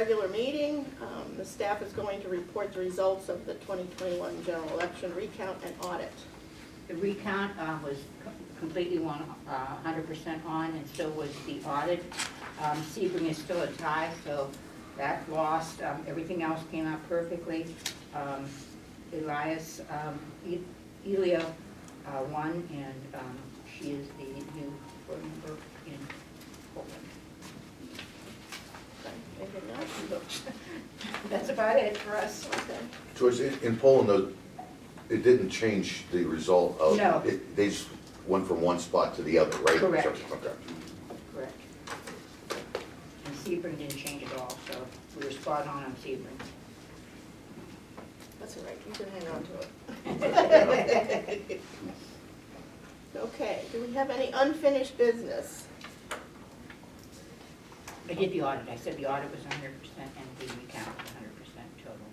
regular meeting. The staff is going to report the results of the 2021 general election recount and audit. The recount was completely 100% on, and so was the audit. Sebring is still a tie, so that lost. Everything else came out perfectly. Elia won, and she is the new board member in Poland. Anything else? That's about it for us. Okay. Joyce, in Poland, though, it didn't change the result of. No. They just went from one spot to the other, right? Correct. Okay. Correct. And Sebring didn't change at all, so we were spot on Sebring. That's all right, you can hang on to it. Okay, do we have any unfinished business? I did the audit. I said the audit was 100% and the recount was 100% total.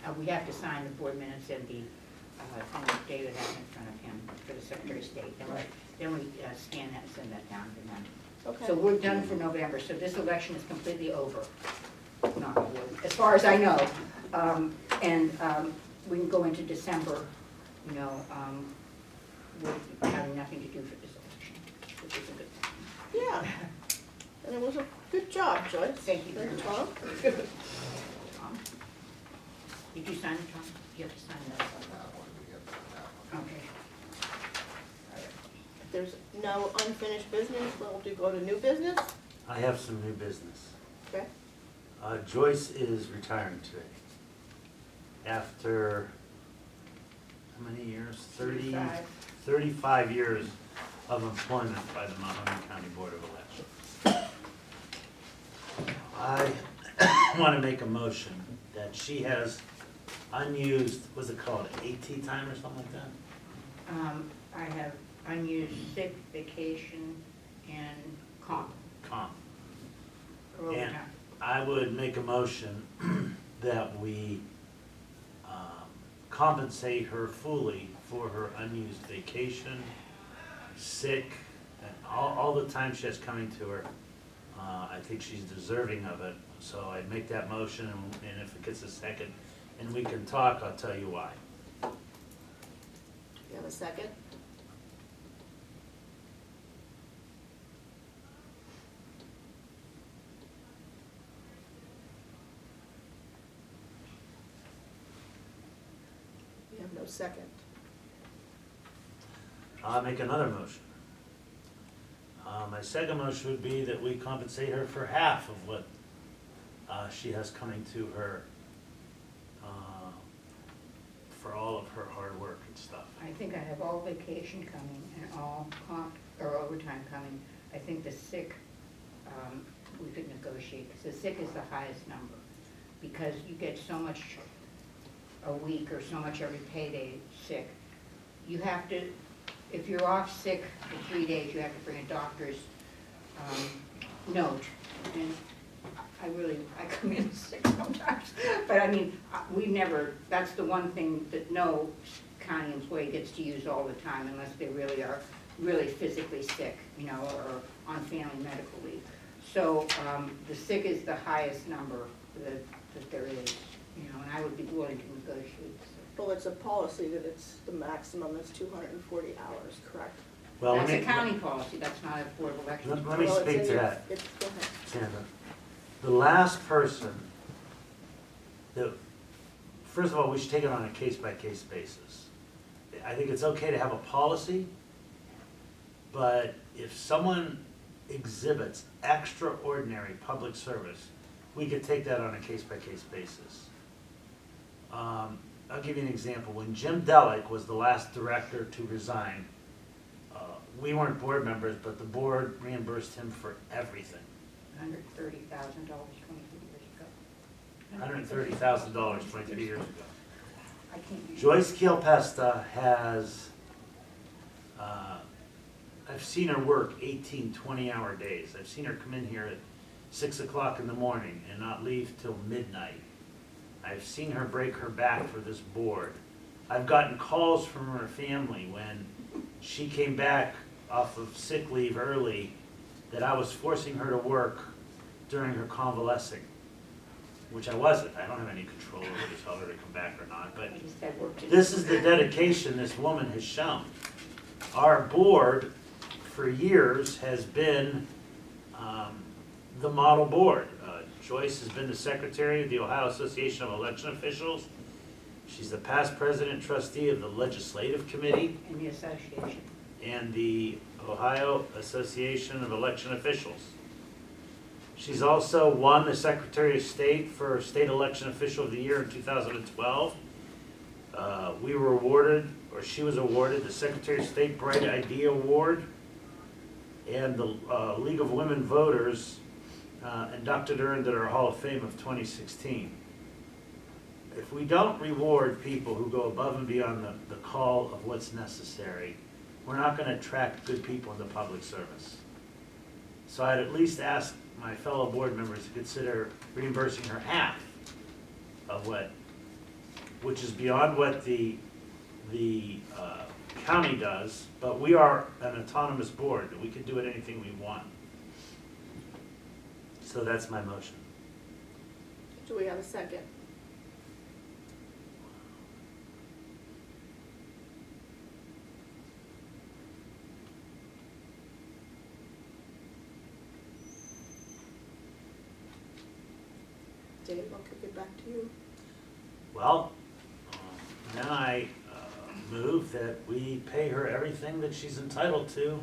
So, we have to sign the board minutes and the thing that David has in front of him for the Secretary of State. Then we scan that and send that down to them. Okay. So we're done for November. So this election is completely over. Not really, as far as I know. We can go into December, you know, with having nothing to do for this election, which is a good thing. Yeah, and it was a good job, Joyce. Thank you very And much. Tom? Tom? Did you sign it, Tom? You have to sign that. Okay. If there's no unfinished business, we'll go to new business. I have some new business. Okay. Joyce is retiring today. After, how many years? 35 years of employment by the Mahoney County Board of Elections. I want to make a motion that she has unused, what's it called, AT time or something like that? I have unused sick, vacation, and comp. Comp. or And overtime. I would make a motion that we compensate her fully for her unused vacation, sick, and all the time she has coming to her. I think she's deserving of it, so I'd make that motion, and if it gets a second, and we can talk, I'll tell you why. You have a second? We have no second. I'll make another motion. My second motion would be that we compensate her for half of what she has coming to her for all of her hard work and stuff. I think I have all vacation coming and all comp or overtime coming. I think the sick, we could negotiate, because the sick is the highest number. Because you get so much a week or so much every payday sick. You have to, if you're off sick for 3 days, you have to bring a doctor's note. And I come in sick sometimes. But I mean, that's the one thing that no county employee gets to use all the time unless they really are physically sick, you know, or on family medical leave. So the sick is the highest number that there is, you know, and I would be willing to negotiate. Well, it's a policy that it's, the maximum is 240 hours, correct? Well, That's a county policy, that's not a board of elections. Let me Well, it's speak in to your- that. Go ahead. Sandra, the last person that, first of all, we should take it on a case-by-case basis. I think it's okay to have a policy, but if someone exhibits extraordinary public service, we could take that on a case-by-case basis. I'll give you an example. When Jim Delick was the last director to resign, we weren't board members, but the board reimbursed him for everything. $130,000 23 years ago. $130,000 23 years ago. I can't use. Joyce Kielpesta has, I've seen her work 18, 20-hour days. I've seen her come in here at 6 o'clock in the morning and not leave till midnight. I've seen her break her back for this board. I've gotten calls from her family when she came back off of sick leave early that I was forcing her to work during her convalescing, which I wasn't. I don't have any control over to tell her to come back or not, but I just said work to do. this is the dedication this woman has shown. Our board, for years, has been the model board. Joyce has been the secretary of the Ohio Association of Election Officials. She's the past president trustee of the Legislative Committee In the association. and the Ohio Association of Election Officials. She's also won the Secretary of State for State Election Official of the Year in 2012. We were awarded, or she was awarded, the Secretary of State Bright Idea Award, and the League of Women Voters inducted her into our Hall of Fame of 2016. If we don't reward people who go above and beyond the call of what's necessary, we're not going to attract good people into public service. So I'd at least ask my fellow board members to consider reimbursing her half of which is beyond what the county does, but we are an autonomous board. We can do it anything we want. So that's my motion. Do we have a second? Dave, I'll kick it back to you. Well, then I move that we pay her everything that she's entitled to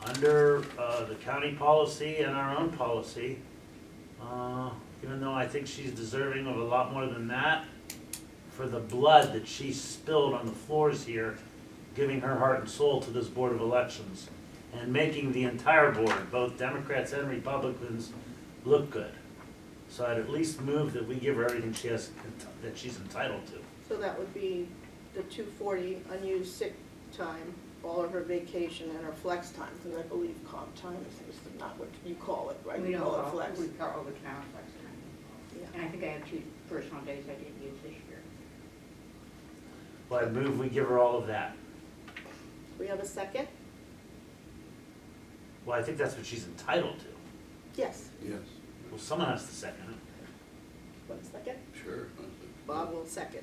under the county policy and our own policy, even though I think she's deserving of a lot more than that, for the blood that she spilled on the floors here, giving her heart and soul to this Board of Elections, and making the entire board, both Democrats and Republicans, look good. So I'd at least move that we give her everything that she's entitled to. So that would be the 240 unused sick time, all of her vacation and her flex time, because I believe comp time is not what you call it, right? We You don't call it call, flex. we call overtime flex time. Yeah. And I think I have 2 personal days I didn't use this year. Well, I'd move we give her all of that. We have a second? Well, I think that's what she's entitled to. Yes. Yes, Well, someone has to second it. 1 second. sure. Bob will second.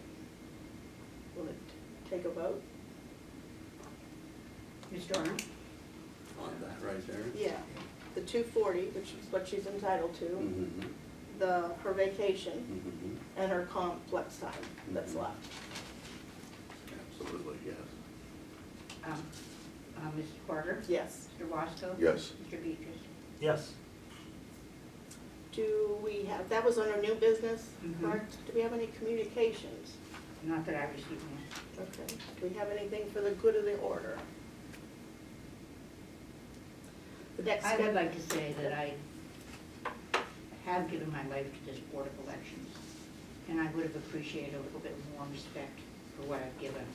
Want to take a vote? Ms. Dorner? On that right there? Yeah. The 240, which is what she's entitled to, Mm-hmm, her vacation, mm-hmm, and her comp flex time that's Mhm. left. absolutely, yes. Mrs. Carter? Yes. Mr. Wasco? Yes. Mr. Beatrice? Yes. Do we have, that was under new business, Mhm. correct? Do we have any communications? Not that I received one. Okay. Do we have anything for the good of the order? The next I would step, like to say that I have given my life to this Board of Elections, and I would have appreciated a little bit more respect for what I've given.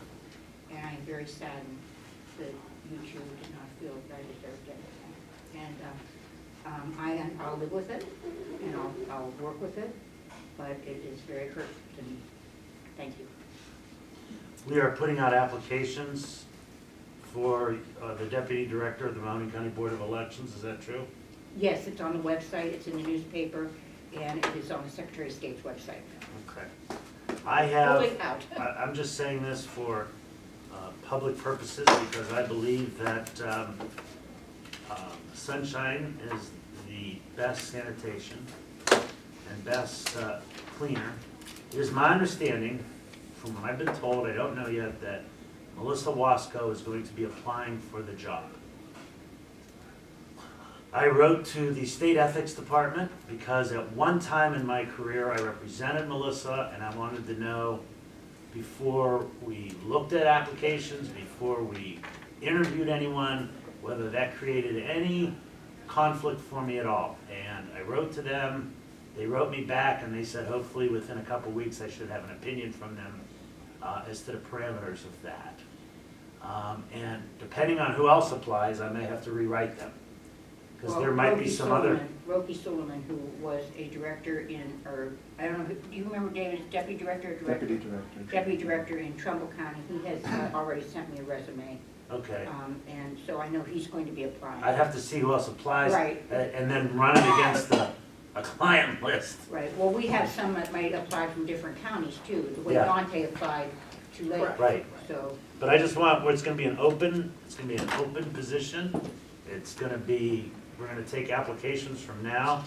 And I am very saddened that you two did not feel that I deserved anything. And I'll live with it, and I'll work with it, but it is very hurtful to me. Thank you. We are putting out applications for the Deputy Director of the Mahoning County Board of Elections. Is that true? Yes, it's on the website, it's in the newspaper, and it is on the Secretary of State's website. Okay. I have, Going out. I'm just saying this for public purposes because I believe that sunshine is the best sanitation and best cleaner. It is my understanding, from what I've been told, I don't know yet, that Melissa Wasco is going to be applying for the job. I wrote to the State Ethics Department because at one time in my career I represented Melissa and I wanted to know, before we looked at applications, before we interviewed anyone, whether that created any conflict for me at all. And I wrote to them, they wrote me back and they said hopefully within a couple weeks I should have an opinion from them as to the parameters of that. And depending on who else applies, I may have to rewrite them. Because there might be some other. Roky Suleiman, who was a director in, or, I don't know, do you remember David, as deputy director or director? Deputy Director. Deputy director in Trumbull County. He has already sent me a resume Okay. And so I know he's going to be applying. I'd have to see who else applies. Right. And then run it against a client list. Right, well, we have some that might apply from different counties too, the way Yeah. Dante applied to Lake. Correct. Right. So, But I just want, it's gonna be an open position. It's gonna be, we're gonna take applications from now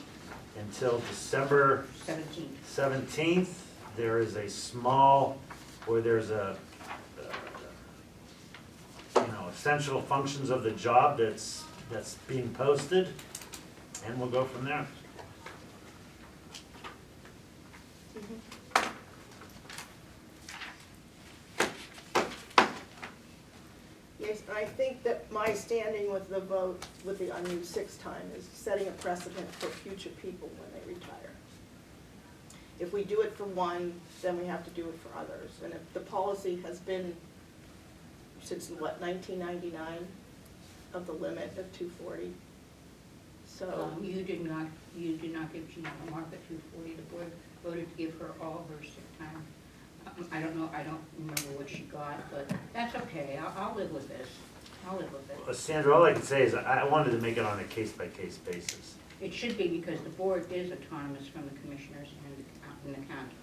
until December 17th. 17th. There is a small, or there's a, essential functions of the job that's being posted, and we'll go from there. Yes, I think that my standing with the vote with the unused sick time is setting a precedent for future people when they retire. If we do it for one, then we have to do it for others. And if the policy has been since, what, 1999, of the limit of 240. So, You did not give Gina a mark at 240, the board voted to give her all her sick time. I don't know, I don't remember what she got, but that's okay, I'll live with this, I'll live with it. Sandra, all I can say is I wanted to make it on a case-by-case basis. It should be because the board is autonomous from the commissioners and the county.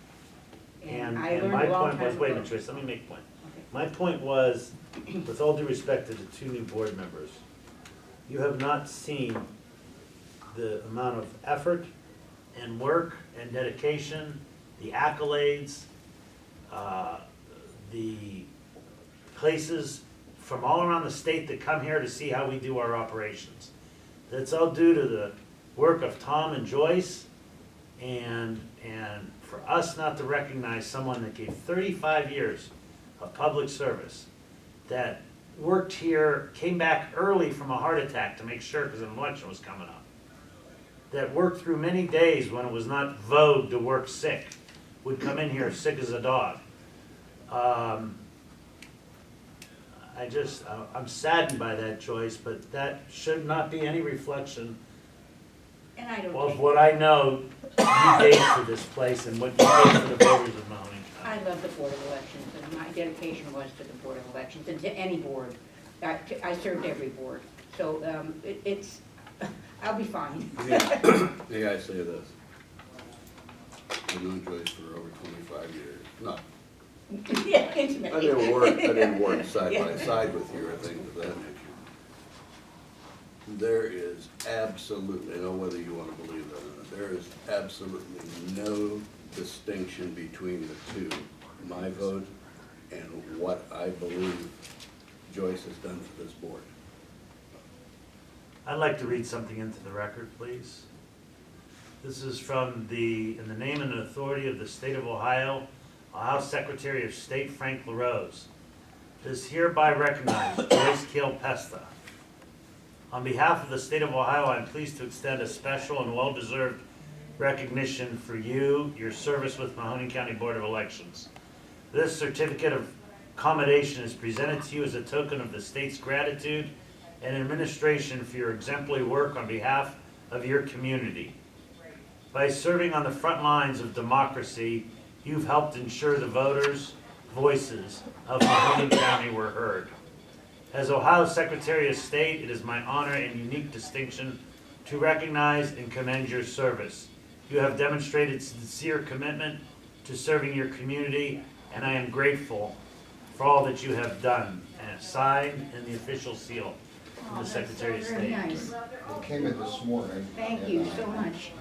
And I learned my a long point time was, wait a ago. minute, Trace, let me make a point. Okay. My point was, with all due respect to the two new board members, you have not seen the amount of effort and work and dedication, the accolades, the places from all around the state that come here to see how we do our operations. That's all due to the work of Tom and Joyce, and for us not to recognize someone that gave 35 years of public service, that worked here, came back early from a heart attack to make sure, because an election was coming up, that worked through many days when it was not vogue to work sick, would come in here sick as a dog. I'm saddened by that choice, but that should not be any reflection And I don't of take, what I know you gave to this place and what you gave to the voters of Mahoning County. I love the Board of Elections, and my dedication was to the Board of Elections, and to any board. I served every board, so it's, I'll be fine. May I say this? I've known Joyce for over 25 years. No, Yeah, intimate. I didn't work side by side with you or things of that nature. There is absolutely, I know whether you want to believe that or not, there is absolutely no distinction between the two, my vote and what I believe Joyce has done for this board. I'd like to read something into the record, please. This is from in the name and authority of the state of Ohio, Ohio Secretary of State Frank LaRose. It is hereby recognized Joyce Kale Pesta. On behalf of the state of Ohio, I'm pleased to extend a special and well-deserved recognition for you, your service with Mahoning County Board of Elections. This certificate of commendation is presented to you as a token of the state's gratitude and administration for your exemplary work on behalf of your community. By serving on the front lines of democracy, you've helped ensure the voters' voices of Mahoning County were heard. As Ohio Secretary of State, it is my honor and unique distinction to recognize and commend your service. You have demonstrated sincere commitment to serving your community, and I am grateful for all that you have done. And signed and the official seal from the Secretary of Very State. nice. It came in this morning. Thank and, you so much.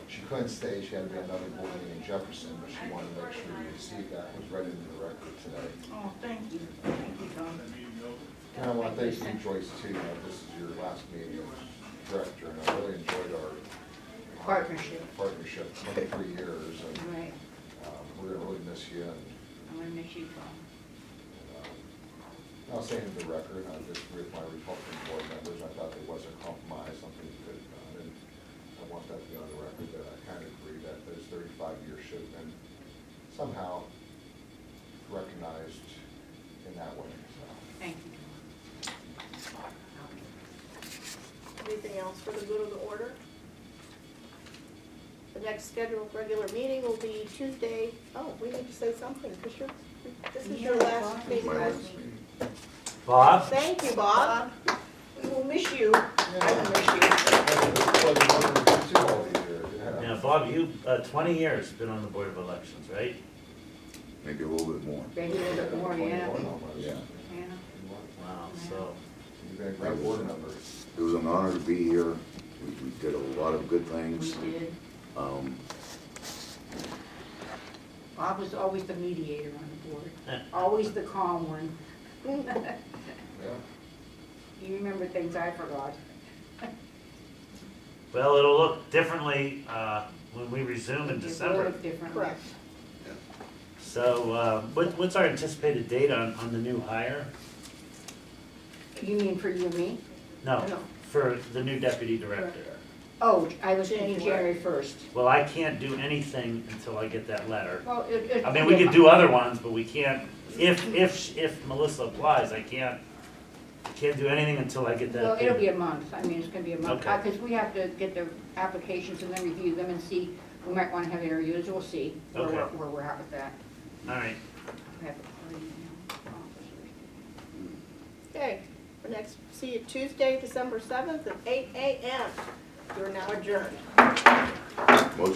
She couldn't stay, she had to be another board meeting in Jefferson, but she wanted to make sure you received that, it was read into the record today. Oh, thank you. Thank you, Tom. And I want to thank you, Joyce, too, this is your last meeting as director, and I really enjoyed our Partnership. partnership, 23 years, and Right. we're gonna really miss you, and I'm gonna miss you, Tom. I'll say into the record, I disagree with my Republican board members, I thought there was a compromise, something we could have done, and I want that to be on the record, that I kind of agree that those 35 years should have been somehow recognized in that way, so. Thank you. anything else for the good of the order? The next scheduled regular meeting will be Tuesday. Oh, we need to say something, because this is your last meeting. My last meeting. Bob? Thank you, Bob. We will miss you. I will miss you. Yeah, Bob, you, 20 years been on the Board of Elections, right? Maybe a little bit more. Maybe a little bit more, yeah. Yeah. Yeah. Wow, so, You've been a great board member. It was an honor to be here. We did a lot of good We things. did. Um, Bob was always the mediator on the board, Yeah. always the calm one. Yeah. You remember things I forgot. well, it'll look differently when we resume in It will December. look differently. Correct. So what's our anticipated date on the new hire? You mean for you and me? No, No. for the new deputy director. Oh, I was thinking January. January 1st. Well, I can't do anything until I get that letter. Well, I mean, we could do other ones, but we can't, if Melissa applies, I can't do anything until I get that. Well, it'll be a month, I mean, it's gonna be a month, Okay. because we have to get the applications and then review them and see, we might wanna have interviews, we'll see where Okay. we're at with that. All right, We have a party now, officers. Okay, for next, see you Tuesday, December 7th at 8 a.m. You're now adjourned. Motion